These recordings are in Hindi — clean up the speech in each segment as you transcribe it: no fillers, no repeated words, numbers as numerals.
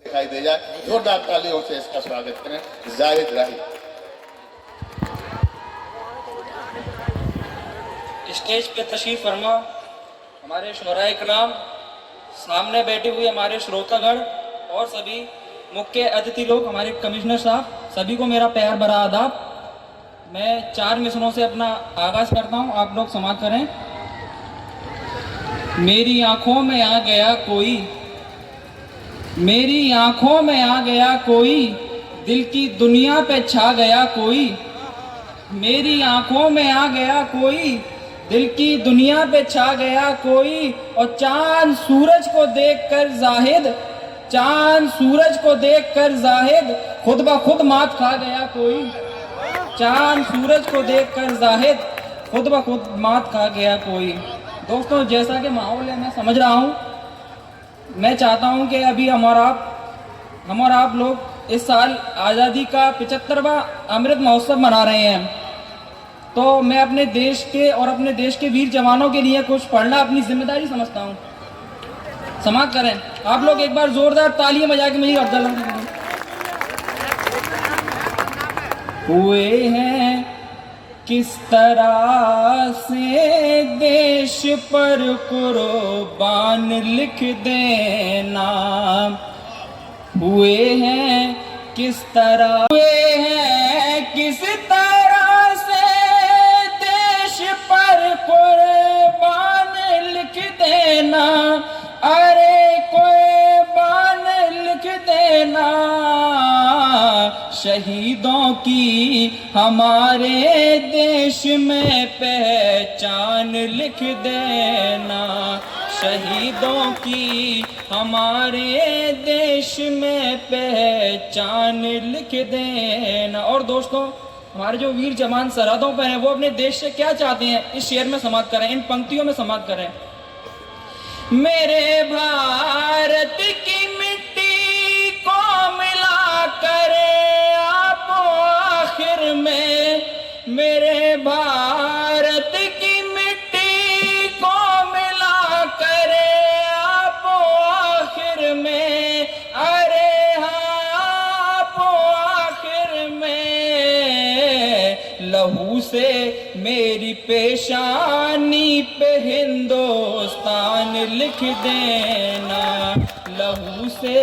दिखाई दे जाए। जोरदार तालियों से इसका स्वागत करें जाहिद राही। स्टेज पे तशरीफ फरमा हमारे शुराए कराम, सामने बैठे हुए हमारे श्रोतागण और सभी मुख्य अतिथि लोग, हमारे कमिश्नर साहब, सभी को मेरा प्यार भरा आदाब। मैं 4 मिसरों से अपना आगाज करता हूँ, आप लोग समाप्त करें। मेरी आंखों में आ गया कोई, मेरी आंखों में आ गया कोई, दिल की दुनिया पे छा गया कोई। मेरी आंखों में आ गया कोई, दिल की दुनिया पे छा गया कोई। और चांद सूरज को देखकर जाहिद, चांद सूरज को देखकर जाहिद खुद ब खुद मात खा गया कोई। चांद सूरज को देखकर जाहिद खुद ब खुद मात खा गया कोई। दोस्तों, जैसा कि माहौल है मैं समझ रहा हूँ, मैं चाहता हूँ कि अभी हम और आप लोग इस साल आज़ादी का 75वां अमृत महोत्सव मना रहे हैं। तो मैं अपने देश के और अपने देश के वीर जवानों के लिए कुछ पढ़ना अपनी जिम्मेदारी समझता हूँ। समाप्त करें आप लोग, एक बार जोरदार तालियां बजा के मेरी अफजल हुए हैं किस तरह से देश पर कुर्बान लिख देना। हुए हैं किस तरह, हुए हैं किस तरह से देश पर कुर्बान लिख देना। अरे कुर्बान लिख देना, शहीदों की हमारे देश में पहचान लिख देना। शहीदों की हमारे देश में पहचान लिख देना। और दोस्तों, हमारे जो वीर जवान सरहदों पर हैं वो अपने देश से क्या चाहते हैं, इस शेर में समाप्त करें, इन पंक्तियों में समाप्त करें। मेरे भारत की मिट्टी को मिला कर आप आखिर में, मेरे भारत की मिट्टी को मिला कर आप आखिर में। अरे हाँ, आप आखिर में लहू से मेरी पेशानी पे हिंदुस्तान लिख देना। लहू से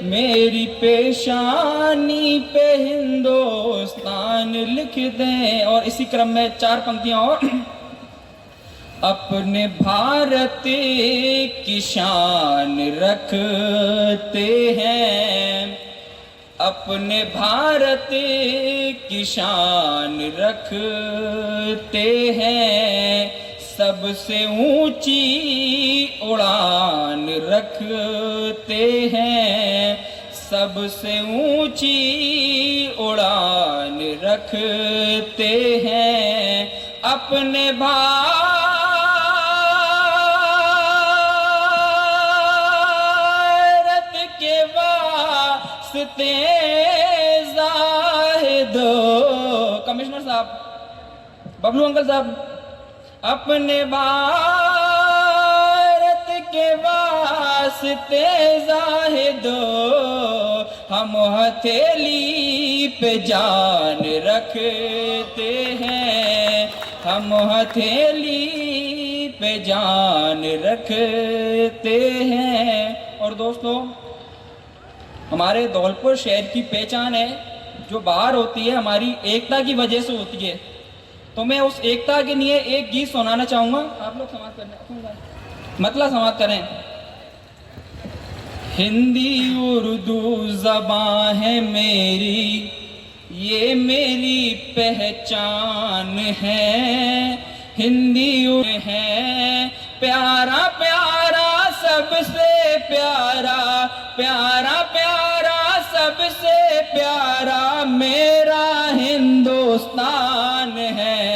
मेरी पेशानी पे हिंदुस्तान लिख दें। और इसी क्रम में 4 पंक्तियां और। अपने भारत की शान रखते हैं, अपने भारत की शान रखते हैं, सबसे ऊंची उड़ान रखते हैं, सबसे ऊंची उड़ान रखते हैं। अपने भारत के वास्ते जाहिद, कमिश्नर साहब, बबलू अंकल साहब, अपने भारत के वास्ते जाहिद हम हथेली पे जान रखते हैं, हम हथेली पे जान रखते हैं। और दोस्तों, हमारे धौलपुर शहर की पहचान है, जो बाहर होती है हमारी एकता की वजह से होती है। तो मैं उस एकता के लिए एक गीत सुनाना चाहूंगा, आप लोग समाप्त करना, मतलब समाप्त करें। हिंदी उर्दू ज़बान है मेरी, ये मेरी पहचान है। हिंदी है प्यारा प्यारा सबसे प्यारा, प्यारा प्यारा सबसे प्यारा मेरा हिंदुस्तान है।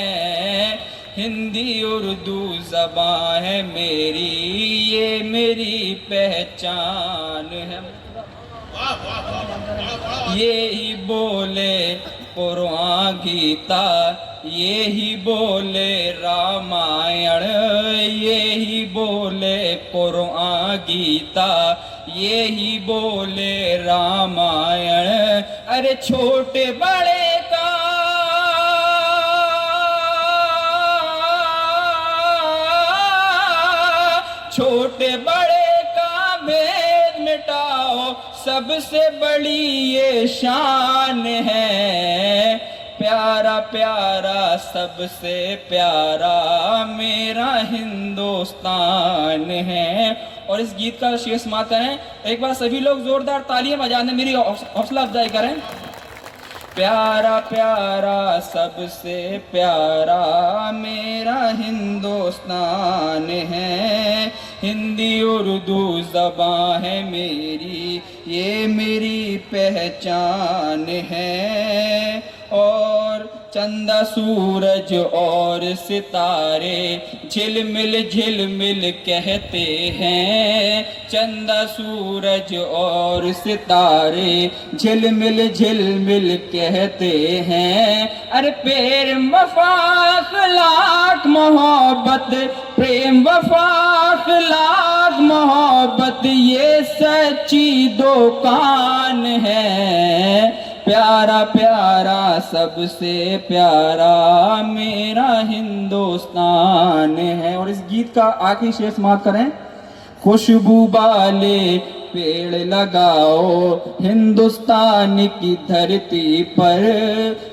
हिंदी उर्दू ज़बान है मेरी, ये मेरी पहचान है। यही बोले कुरान गीता, यही बोले रामायण, यही बोले कुरान गीता, ये ही बोले रामायण। अरे छोटे बड़े का छोटे बड़े का भेद मिटाओ, सबसे बड़ी ये शान है। प्यारा प्यारा सबसे प्यारा मेरा हिंदुस्तान है। और इस गीत का शेर समाप्त करें। एक बार सभी लोग जोरदार तालियां बजाने मेरी हौसला अफजाई करें। प्यारा प्यारा सबसे प्यारा मेरा हिंदुस्तान है। हिंदी उर्दू ज़बां है मेरी, ये मेरी पहचान है। और चंदा सूरज और सितारे झिलमिल कहते हैं। चंदा सूरज और सितारे झिलमिल कहते हैं। अरे प्रेम वफा अखलाक मोहब्बत, प्रेम वफा अखलाक मोहब्बत, ये सच्ची दुकान है। प्यारा प्यारा सबसे प्यारा मेरा हिंदुस्तान है। और इस गीत का आखिरी शेर समाप्त करें। खुशबू वाले पेड़ लगाओ हिंदुस्तान की धरती पर,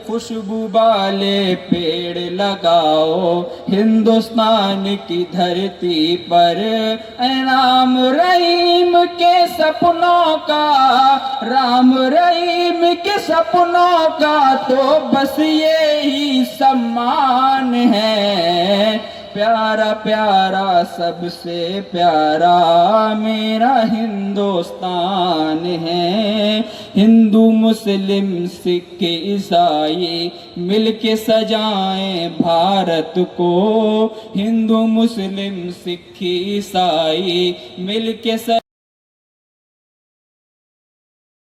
खुशबू वाले पेड़ लगाओ हिंदुस्तान की धरती पर। राम रहीम के सपनों का, राम रहीम के सपनों का तो बस ये ही सम्मान है। प्यारा प्यारा सबसे प्यारा मेरा हिंदुस्तान है। हिंदू मुस्लिम सिख ईसाई मिलके सजाएं भारत को, हिंदू मुस्लिम सिख ईसाई मिलके